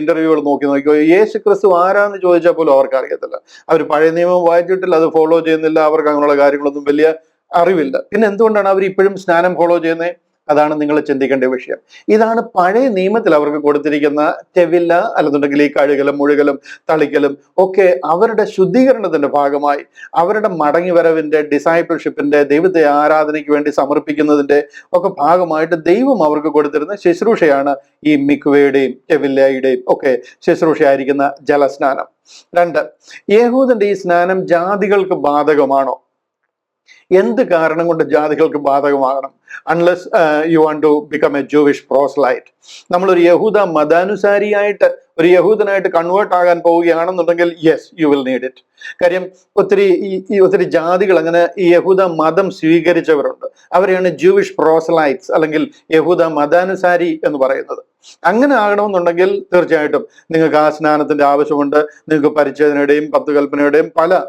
ഇന്റർവ്യൂകൾ നോക്കി നോക്കിക്കോ, യേശു ക്രിസ്തു ആരാന്ന് ചോദിച്ചാൽ പോലും അവർക്ക് അറിയത്തില്ല. അവർ പഴയ നിയമം വായിച്ചിട്ടില്ല, അത് ഫോളോ ചെയ്യുന്നില്ല, അവർക്ക് അങ്ങനെയുള്ള കാര്യങ്ങളൊന്നും വലിയ അറിവില്ല. പിന്നെ എന്തുകൊണ്ടാണ് അവർ ഇപ്പോഴും സ്നാനം ഫോളോ ചെയ്യുന്നത്? അതാണ് നിങ്ങൾ ചിന്തിക്കേണ്ട വിഷയം. ഇതാണ് പഴയ നിയമത്തിൽ അവർക്ക് കൊടുത്തിരിക്കുന്ന തെവില്ല, അല്ലെന്നുണ്ടെങ്കിൽ ഈ കഴുകലും മുഴുകലും തളിക്കലും ഒക്കെ അവരുടെ ശുദ്ധീകരണത്തിന്റെ ഭാഗമായി, അവരുടെ മടങ്ങിവരവിന്റെ, ഡിസൈപ്പിൾഷിപ്പിന്റെ, ദൈവത്തെ ആരാധനയ്ക്ക് വേണ്ടി സമർപ്പിക്കുന്നതിന്റെ ഒക്കെ ഭാഗമായിട്ട് ദൈവം അവർക്ക് കൊടുത്തിരുന്ന ശുശ്രൂഷയാണ് ഈ മിക്വയുടെയും തെവില്ലയുടെയും ഒക്കെ ശുശ്രൂഷയായിരിക്കുന്ന ജലസ്നാനം. 2, യഹൂദന്റെ ഈ സ്നാനം ജാതികൾക്ക് ബാധകമാണോ? എന്ത് കാരണം കൊണ്ട് ജാതികൾക്ക് ബാധകമാകണം? Unless you want to become a Jewish proselyte. നമ്മളൊരു യഹൂദ മതാനുസാരിയായിട്ട്, ഒരു യഹൂദനായിട്ട് കൺവേർട്ട് ആകാൻ പോവുകയാണെന്നുണ്ടെങ്കിൽ yes, you will need it. കാര്യം ഒത്തിരി ജാതികൾ അങ്ങനെ ഈ യഹൂദ മതം സ്വീകരിച്ചവരുണ്ട്. അവരെയാണ് ജൂവിഷ് പ്രോസ്ലൈറ്റ്സ് അല്ലെങ്കിൽ യഹൂദ മതാനുസാരി എന്ന് പറയുന്നത്. അങ്ങനെ ആകണമെന്നുണ്ടെങ്കിൽ തീർച്ചയായിട്ടും നിങ്ങൾക്ക് ആ സ്നാനത്തിന്റെ ആവശ്യമുണ്ട്. നിങ്ങൾക്ക് പരിച്ഛേദനയുടെയും 10 കൽപ്പനയുടെയും പല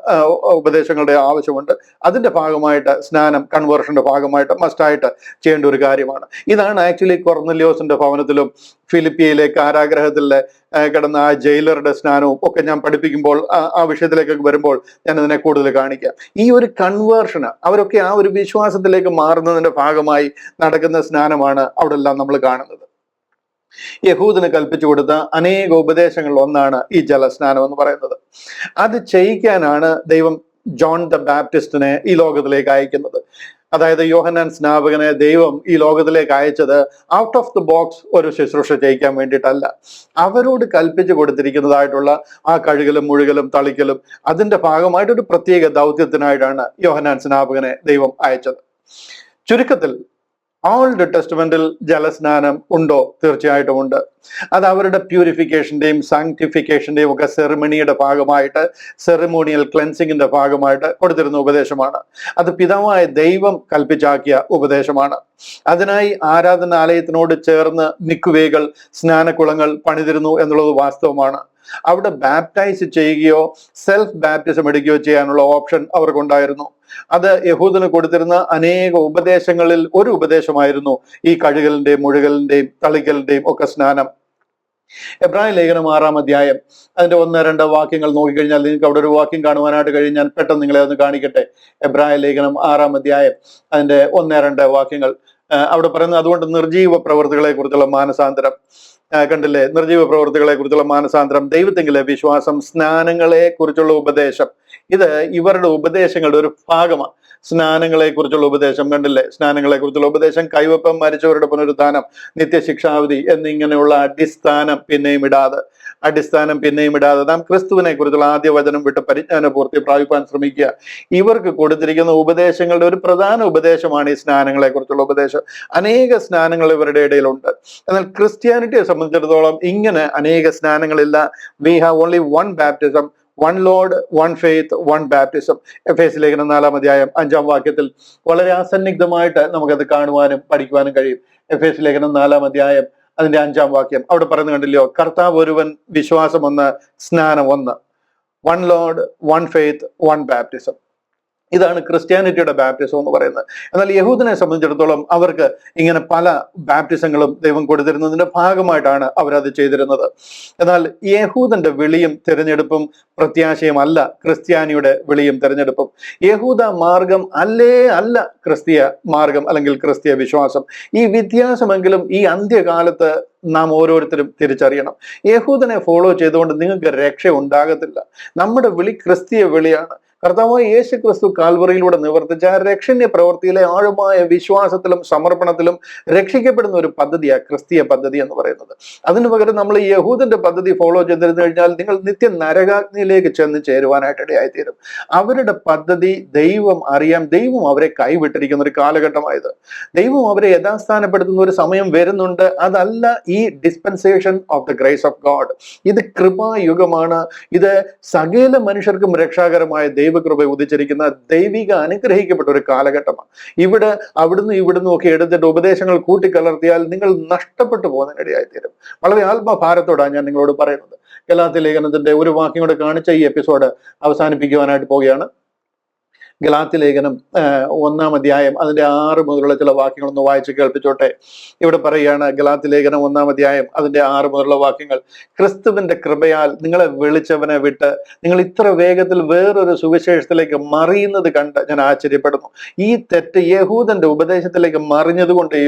ഉപദേശങ്ങളുടെയും ആവശ്യമുണ്ട്. അതിന്റെ ഭാഗമായിട്ട് സ്നാനം കൺവേർഷന്റെ ഭാഗമായിട്ട് മസ്റ്റായിട്ട് ചെയ്യേണ്ട ഒരു കാര്യമാണ്. ഇതാണ് ആക്ച്വലി കൊർന്നല്യോസിന്റെ ഭവനത്തിലും ഫിലിപ്പിയയിലെ കാരാഗ്രഹത്തിലെ കിടന്ന ആ ജയിലറുടെ സ്നാനവും ഒക്കെ ഞാൻ പഠിപ്പിക്കുമ്പോൾ ആ വിഷയത്തിലേക്കൊക്കെ വരുമ്പോൾ ഞാൻ അതിനെ കൂടുതൽ കാണിക്കാം. ഈ ഒരു കൺവേർഷന് അവരൊക്കെ ആ ഒരു വിശ്വാസത്തിലേക്ക് മാറുന്നതിന്റെ ഭാഗമായി നടക്കുന്ന സ്നാനമാണ് അവിടെ എല്ലാം നമ്മൾ കാണുന്നത്. യഹൂദന് കൽപ്പിച്ചു കൊടുത്ത അനേക ഉപദേശങ്ങളിൽ ഒന്നാണ് ഈ ജലസ്നാനം എന്ന് പറയുന്നത്. അത് ചെയ്യിക്കാനാണ് ദൈവം ജോൺ ദ ബാപ്റ്റിസ്റ്റിനെ ഈ ലോകത്തിലേക്ക് അയക്കുന്നത്. അതായത് യോഹന്നാൻ സ്നാപകനെ ദൈവം ഈ ലോകത്തിലേക്ക് അയച്ചത് ഔട്ട് ഓഫ് ദ ബോക്സ് ഒരു ശുശ്രൂഷ ചെയ്യിക്കാൻ വേണ്ടിയിട്ടല്ല. അവരോട് കൽപ്പിച്ചു കൊടുത്തിരിക്കുന്നതായിട്ടുള്ള ആ കഴുകലും മുഴുകലും തളിക്കലും അതിന്റെ ഭാഗമായിട്ട് ഒരു പ്രത്യേക ദൗത്യത്തിനായിട്ടാണ് യോഹന്നാൻ സ്നാപകനെ ദൈവം അയച്ചത്. ചുരുക്കത്തിൽ ഓൾഡ് ടെസ്റ്റ്മെന്റിൽ ജലസ്നാനം ഉണ്ടോ? തീർച്ചയായിട്ടും ഉണ്ട്. അത് അവരുടെ പ്യൂരിഫിക്കേഷന്റെയും സാങ്ക്ടിഫിക്കേഷന്റെയും ഒക്കെ സെറിമണിയുടെ ഭാഗമായിട്ട്, സെറിമോണിയൽ ക്ലെൻസിങ്ങിന്റെ ഭാഗമായിട്ട് കൊടുത്തിരുന്ന ഉപദേശമാണ്. അത് പിതാവായ ദൈവം കൽപ്പിച്ചാക്കിയ ഉപദേശമാണ്. അതിനായി ആരാധനാലയത്തിനോട് ചേർന്ന് മിക്കുവേകൾ, സ്നാനക്കുളങ്ങൾ പണിതിരുന്നു എന്നുള്ളത് വാസ്തവമാണ്. അവിടെ ബാപ്റ്റൈസ് ചെയ്യുകയോ സെൽഫ് ബാപ്റ്റിസം എടുക്കുകയോ ചെയ്യാനുള്ള ഓപ്ഷൻ അവർക്കുണ്ടായിരുന്നു. അത് യഹൂദന് കൊടുത്തിരുന്ന അനേക ഉപദേശങ്ങളിൽ ഒരു ഉപദേശമായിരുന്നു ഈ കഴുകലിന്റെയും മുഴുകലിന്റെയും തളിക്കലിന്റെയും ഒക്കെ സ്നാനം. എബ്രായ ലേഖനം 6-ാം അധ്യായം അതിന്റെ 1-2 വാക്യങ്ങൾ നോക്കിക്കഴിഞ്ഞാൽ നിങ്ങൾക്ക് അവിടെ ഒരു വാക്യം കാണുവാനായിട്ട് കഴിയും. ഞാൻ പെട്ടെന്ന് നിങ്ങളെ ഒന്ന് കാണിക്കട്ടെ. എബ്രായ ലേഖനം 6-ാം അധ്യായം അതിന്റെ 1-2 വാക്യങ്ങൾ അവിടെ പറയുന്നത്, അതുകൊണ്ട് നിർജീവ പ്രവൃത്തികളെ കുറിച്ചുള്ള മാനസാന്തരം, കണ്ടില്ലേ, നിർജീവ പ്രവൃത്തികളെ കുറിച്ചുള്ള മാനസാന്തരം, ദൈവത്തെങ്കിലെ വിശ്വാസം, സ്നാനങ്ങളെ കുറിച്ചുള്ള ഉപദേശം. ഇത് ഇവരുടെ ഉപദേശങ്ങളുടെ ഒരു ഭാഗമാണ്. സ്നാനങ്ങളെ കുറിച്ചുള്ള ഉപദേശം കണ്ടില്ലേ, സ്നാനങ്ങളെ കുറിച്ചുള്ള ഉപദേശം, കൈവപ്പം, മരിച്ചവരുടെ പുനരുദ്ധാനം, നിത്യശിക്ഷാവിധി എന്നിങ്ങനെയുള്ള അടിസ്ഥാനം പിന്നെയും ഇടാതെ നാം ക്രിസ്തുവിനെ കുറിച്ചുള്ള ആദ്യ വചനം വിട്ട് പരിജ്ഞാന പൂർത്തി പ്രാപിപ്പാൻ ശ്രമിക്കുക. ഇവർക്ക് കൊടുത്തിരിക്കുന്ന ഉപദേശങ്ങളുടെ ഒരു പ്രധാന ഉപദേശമാണ് ഈ സ്നാനങ്ങളെ കുറിച്ചുള്ള ഉപദേശം. അനേക സ്നാനങ്ങൾ ഇവരുടെ ഇടയിലുണ്ട്. എന്നാൽ ക്രിസ്ത്യാനിറ്റിയെ സംബന്ധിച്ചിടത്തോളം ഇങ്ങനെ അനേക സ്നാനങ്ങളില്ല. We have only one baptism, one Lord, one faith, one baptism. എഫേസ്യ ലേഖനം 4-ാം അധ്യായം 5-ാം വാക്യത്തിൽ വളരെ അസന്നിഗ്ധമായിട്ട് നമുക്കത് കാണുവാനും പഠിക്കുവാനും കഴിയും. എഫേസ്യ ലേഖനം 4-ാം അധ്യായം അതിന്റെ 5-ാം വാക്യം അവിടെ പറയുന്നത് കണ്ടില്ലയോ, കർത്താവ് ഒരുവൻ, വിശ്വാസം ഒന്ന്, സ്നാനം ഒന്ന്, one Lord, one faith, one baptism. ഇതാണ് ക്രിസ്ത്യാനിറ്റിയുടെ ബാപ്റ്റിസം എന്ന് പറയുന്നത്. എന്നാൽ യഹൂദനെ സംബന്ധിച്ചിടത്തോളം അവർക്ക് ഇങ്ങനെ പല ബാപ്റ്റിസങ്ങളും ദൈവം കൊടുത്തിരുന്നതിന്റെ ഭാഗമായിട്ടാണ് അവരത് ചെയ്തിരുന്നത്. എന്നാൽ യഹൂദന്റെ വിളിയും തിരഞ്ഞെടുപ്പും പ്രത്യാശയും അല്ല ക്രിസ്ത്യാനിയുടെ വിളിയും തിരഞ്ഞെടുപ്പും. യഹൂദ മാർഗം അല്ല ക്രിസ്തീയ മാർഗം അല്ലെങ്കിൽ ക്രിസ്തീയ വിശ്വാസം. ഈ വ്യത്യാസമെങ്കിലും ഈ അന്ത്യകാലത്ത് നാം ഓരോരുത്തരും തിരിച്ചറിയണം. യഹൂദനെ ഫോളോ ചെയ്തുകൊണ്ട് നിങ്ങൾക്ക് രക്ഷ ഉണ്ടാകത്തില്ല. നമ്മുടെ വിളി ക്രിസ്തീയ വിളിയാണ്. കർത്താവായ യേശു ക്രിസ്തു കാൽവറിയിലൂടെ നിവർത്തിച്ച ആ രക്ഷണ്യ പ്രവൃത്തിയിലെ ആഴമായ വിശ്വാസത്തിലും സമർപ്പണത്തിലും രക്ഷിക്കപ്പെടുന്ന ഒരു പദ്ധതിയാണ് ക്രിസ്തീയ പദ്ധതി എന്ന് പറയുന്നത്. അതിനു പകരം നമ്മൾ ഈ യഹൂദന്റെ പദ്ധതി ഫോളോ ചെയ്തിരുന്നു കഴിഞ്ഞാൽ നിങ്ങൾ നിത്യ നരകാഗ്നിയിലേക്ക് ചെന്ന് ചേരുവാനായിട്ട് ഇടയായിത്തീരും. അവരുടെ പദ്ധതി ദൈവം അറിയാം. ദൈവം അവരെ കൈവിട്ടിരിക്കുന്ന ഒരു കാലഘട്ടമായത്. ദൈവം അവരെ യഥാസ്ഥാനപ്പെടുത്തുന്ന ഒരു സമയം വരുന്നുണ്ട്. അതല്ല ഈ dispensation of the grace of God. ഇത് കൃപായുഗമാണ്. ഇത് സകല മനുഷ്യർക്കും രക്ഷാകരമായ ദൈവകൃപ ഉദിച്ചിരിക്കുന്ന ദൈവിക അനുഗ്രഹിക്കപ്പെട്ട ഒരു കാലഘട്ടമാണ്. ഇവിടെ ഇവിടുന്ന് ഒക്കെ എടുത്തിട്ട് ഉപദേശങ്ങൾ കൂട്ടിക്കലർത്തിയാൽ നിങ്ങൾ നഷ്ടപ്പെട്ടു പോകുന്നതിനിടയായിത്തീരും. വളരെ ആത്മഭാരത്തോടാണ് ഞാൻ നിങ്ങളോട് പറയുന്നത്. ഗലാത്യ ലേഖനത്തിന്റെ ഒരു വാക്യം കൂടെ കാണിച്ച ഈ എപ്പിസോഡ് അവസാനിപ്പിക്കുവാനായിട്ട് പോവുകയാണ്. ഗലാത്യ ലേഖനം 1-ാം അധ്യായം അതിന്റെ 6 മുതലുള്ള ചില വാക്യങ്ങളൊന്ന് വായിച്ച് കേൾപ്പിച്ചോട്ടെ. ഇവിടെ പറയുകയാണ്, ഗലാത്യ ലേഖനം 1-ാം അധ്യായം അതിന്റെ 6 മുതലുള്ള വാക്യങ്ങൾ, ക്രിസ്തുവിന്റെ കൃപയാൽ നിങ്ങളെ വിളിച്ചവനെ വിട്ട് നിങ്ങൾ ഇത്ര വേഗത്തിൽ വേറൊരു സുവിശേഷത്തിലേക്ക് മറിയുന്നത് കണ്ട് ഞാൻ ആശ്ചര്യപ്പെടുന്നു. ഈ തെറ്റ് യഹൂദന്റെ ഉപദേശത്തിലേക്ക് മറിഞ്ഞത് കൊണ്ട്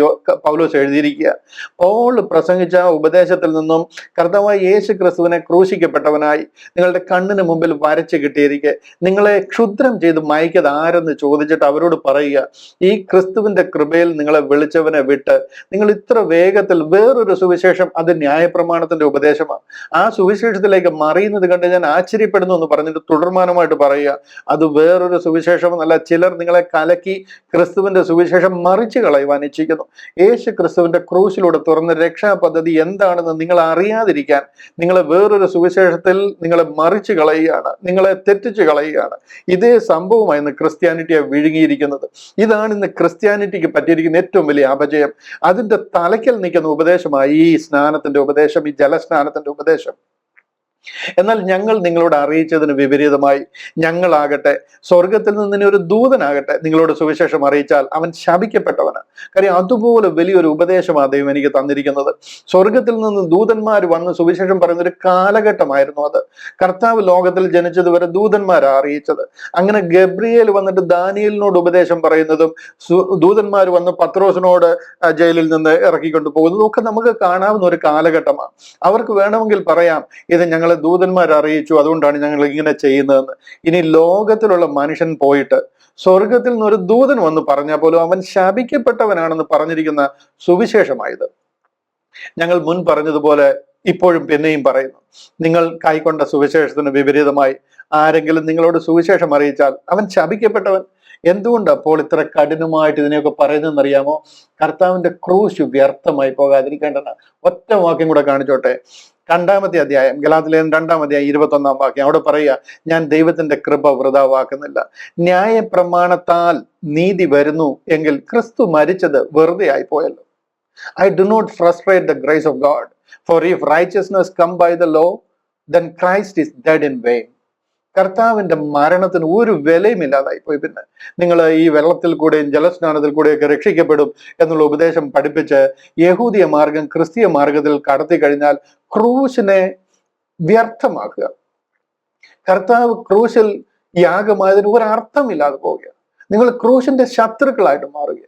പൗലോസ് എഴുതിയിരിക്കുക. പൗൽ പ്രസംഗിച്ച ഉപദേശത്തിൽ നിന്നും കർത്താവായ യേശു ക്രിസ്തുവിനെ ക്രൂശിക്കപ്പെട്ടവനായി നിങ്ങളുടെ കണ്ണിന് മുമ്പിൽ വരച്ചു കിട്ടിയിരിക്കെ നിങ്ങളെ ക്ഷുദ്രം ചെയ്ത് മയക്ക ആരെന്ന് ചോദിച്ചിട്ട് അവരോട് പറയുക, ഈ ക്രിസ്തുവിന്റെ കൃപയിൽ നിങ്ങളെ വിളിച്ചവനെ വിട്ട് നിങ്ങൾ ഇത്ര വേഗത്തിൽ വേറൊരു സുവിശേഷം, അത് ന്യായപ്രമാണത്തിന്റെ ഉപദേശമാണ്, ആ സുവിശേഷത്തിലേക്ക് മറിയുന്നത് കണ്ട് ഞാൻ ആശ്ചര്യപ്പെടുന്നു എന്ന് പറഞ്ഞിട്ട് തുടർമാനമായിട്ട് പറയുക, അത് വേറൊരു സുവിശേഷം എന്നല്ല, ചിലർ നിങ്ങളെ കലക്കി ക്രിസ്തുവിന്റെ സുവിശേഷം മറിച്ചു കളയുവാൻ ഇച്ഛിക്കുന്നു. യേശു ക്രിസ്തുവിന്റെ ക്രൂശിലൂടെ തുറന്ന രക്ഷാ പദ്ധതി എന്താണെന്ന് നിങ്ങൾ അറിയാതിരിക്കാൻ നിങ്ങളെ വേറൊരു സുവിശേഷത്തിൽ നിങ്ങളെ മറിച്ചു കളയുകയാണ്, നിങ്ങളെ തെറ്റിച്ചു കളയുകയാണ്. ഇതേ സംഭവമായി ക്രിസ്ത്യാനിറ്റിയെ വിഴുങ്ങിയിരിക്കുന്നത്. ഇതാണ് ഇന്ന് ക്രിസ്ത്യാനിറ്റിക്ക് പറ്റിയിരിക്കുന്ന ഏറ്റവും വലിയ അപജയം. അതിന്റെ തലയ്ക്കൽ നിൽക്കുന്ന ഉപദേശമായി ഈ സ്നാനത്തിന്റെ ഉപദേശം, ഈ ജലസ്നാനത്തിന്റെ ഉപദേശം. എന്നാൽ ഞങ്ങൾ നിങ്ങളോട് അറിയിച്ചതിന് വിപരീതമായി ഞങ്ങളാകട്ടെ, സ്വർഗത്തിൽ നിന്ന് ഒരു ദൂതനാകട്ടെ നിങ്ങളോട് സുവിശേഷം അറിയിച്ചാൽ അവൻ ശപിക്കപ്പെട്ടവന്. കാര്യം അതുപോലെ വലിയൊരു ഉപദേശമാണ് ദൈവം എനിക്ക് തന്നിരിക്കുന്നത്. സ്വർഗത്തിൽ നിന്ന് ദൂതന്മാർ വന്ന് സുവിശേഷം പറയുന്ന ഒരു കാലഘട്ടമായിരുന്നു അത്. കർത്താവ് ലോകത്തിൽ ജനിച്ചതുവരെ ദൂതന്മാരാ അറിയിച്ചത്. അങ്ങനെ ഗബ്രിയേൽ വന്നിട്ട് ദാനിയേലിനോട് ഉപദേശം പറയുന്നതും ദൂതന്മാർ വന്ന് പത്രോസിനോട് ജയിലിൽ നിന്ന് ഇറക്കിക്കൊണ്ടു പോകുന്നതും ഒക്കെ നമുക്ക് കാണാവുന്ന ഒരു കാലഘട്ടമാണ്. അവർക്ക് വേണമെങ്കിൽ പറയാം, ഇത് ഞങ്ങൾ ദൂതന്മാർ അറിയിച്ചു, അതുകൊണ്ടാണ് ഞങ്ങൾ ഇങ്ങനെ ചെയ്യുന്നതെന്ന്. ഇനി ലോകത്തിലുള്ള മനുഷ്യൻ പോയിട്ട് സ്വർഗത്തിൽ നിന്ന് ഒരു ദൂതൻ വന്ന് പറഞ്ഞാൽ പോലും അവൻ ശപിക്കപ്പെട്ടവനാണെന്ന് പറഞ്ഞിരിക്കുന്ന സുവിശേഷമായത്. ഞങ്ങൾ മുൻ പറഞ്ഞതുപോലെ ഇപ്പോഴും പിന്നെയും പറയുന്നു, നിങ്ങൾ കൈക്കൊണ്ട സുവിശേഷത്തിന് വിപരീതമായി ആരെങ്കിലും നിങ്ങളോട് സുവിശേഷം അറിയിച്ചാൽ അവൻ ശപിക്കപ്പെട്ടവൻ. എന്തുകൊണ്ട് അപ്പോൾ ഇത്ര കഠിനമായിട്ട് ഇതിനെയൊക്കെ പറയുന്നതെന്നറിയാമോ? കർത്താവിന്റെ ക്രൂശ് വ്യർത്ഥമായി പോകാതിരിക്കേണ്ടതാണ്. ഒറ്റ വാക്യം കൂടെ കാണിച്ചോട്ടെ. 2-ാമത്തെ അധ്യായം, ഗലാത്യ ലേഖനം 2-ാം അധ്യായം 21-ാം വാക്യം, അവിടെ പറയുക, ഞാൻ ദൈവത്തിന്റെ കൃപ വൃഥാവാക്കുന്നില്ല. ന്യായപ്രമാണത്താൽ നീതി വരുന്നു എങ്കിൽ ക്രിസ്തു മരിച്ചത് വെറുതെ ആയി പോയല്ലോ. I do not frustrate the grace of God, for if righteousness come by the law, then Christ is dead in vain. കർത്താവിന്റെ മരണത്തിന് ഒരു വിലയുമില്ലാതായി പോയി. പിന്നെ നിങ്ങൾ ഈ വെള്ളത്തിൽ കൂടെയും ജലസ്നാനത്തിൽ കൂടെയൊക്കെ രക്ഷിക്കപ്പെടും എന്നുള്ള ഉപദേശം പഠിപ്പിച്ച് യഹൂദിയ മാർഗം ക്രിസ്തീയ മാർഗത്തിൽ കടത്തി കഴിഞ്ഞാൽ ക്രൂശിനെ വ്യർത്ഥമാക്കുക. കർത്താവ് ക്രൂശിൽ യാഗമായതിന് ഒരർത്ഥമില്ലാതെ പോവുക. നിങ്ങൾ ക്രൂശിന്റെ ശത്രുക്കളായിട്ട് മാറുക.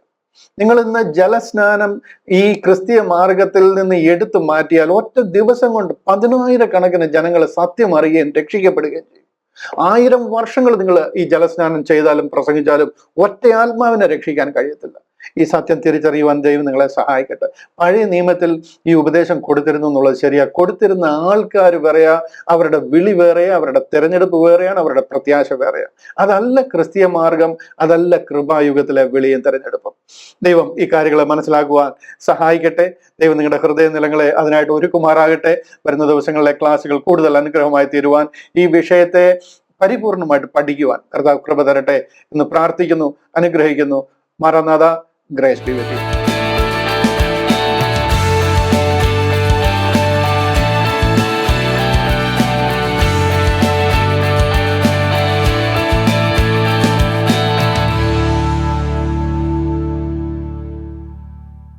നിങ്ങൾ ഇന്ന് ജലസ്നാനം ഈ ക്രിസ്തീയ മാർഗത്തിൽ നിന്ന് എടുത്തു മാറ്റിയാൽ ഒറ്റ ദിവസം കൊണ്ട് 10,000 ജനങ്ങൾ സത്യം അറിയുകയും രക്ഷിക്കപ്പെടുകയും ചെയ്യും. 1000 വർഷങ്ങൾ നിങ്ങൾ ഈ ജലസ്നാനം ചെയ്താലും പ്രസംഗിച്ചാലും ഒറ്റ ആത്മാവിനെ രക്ഷിക്കാൻ കഴിയത്തില്ല. ഈ സത്യം തിരിച്ചറിയുവാൻ ദൈവം നിങ്ങളെ സഹായിക്കട്ടെ. പഴയ നിയമത്തിൽ ഈ ഉപദേശം കൊടുത്തിരുന്നു എന്നുള്ളത് ശരിയാ. കൊടുത്തിരുന്ന ആൾക്കാർ വേറെയാ, അവരുടെ വിളി വേറെയാ, അവരുടെ തെരഞ്ഞെടുപ്പ് വേറെയാണ്, അവരുടെ പ്രത്യാശ വേറെയാ. അതല്ല ക്രിസ്തീയ മാർഗം, അതല്ല കൃപായുഗത്തിലെ വിളിയും തെരഞ്ഞെടുപ്പും. ദൈവം ഈ കാര്യങ്ങളെ മനസ്സിലാക്കുവാൻ സഹായിക്കട്ടെ. ദൈവം നിങ്ങളുടെ ഹൃദയ നിലങ്ങളെ അതിനായിട്ട് ഒരുക്കുമാറാകട്ടെ. വരുന്ന ദിവസങ്ങളിലെ ക്ലാസ്സുകൾ കൂടുതൽ അനുഗ്രഹമായി തീരുവാൻ, ഈ വിഷയത്തെ പരിപൂർണമായിട്ട് പഠിക്കുവാൻ കർത്താവ് കൃപ തരട്ടെ എന്ന് പ്രാർത്ഥിക്കുന്നു, അനുഗ്രഹിക്കുന്നു. Maranatha, grace B with you.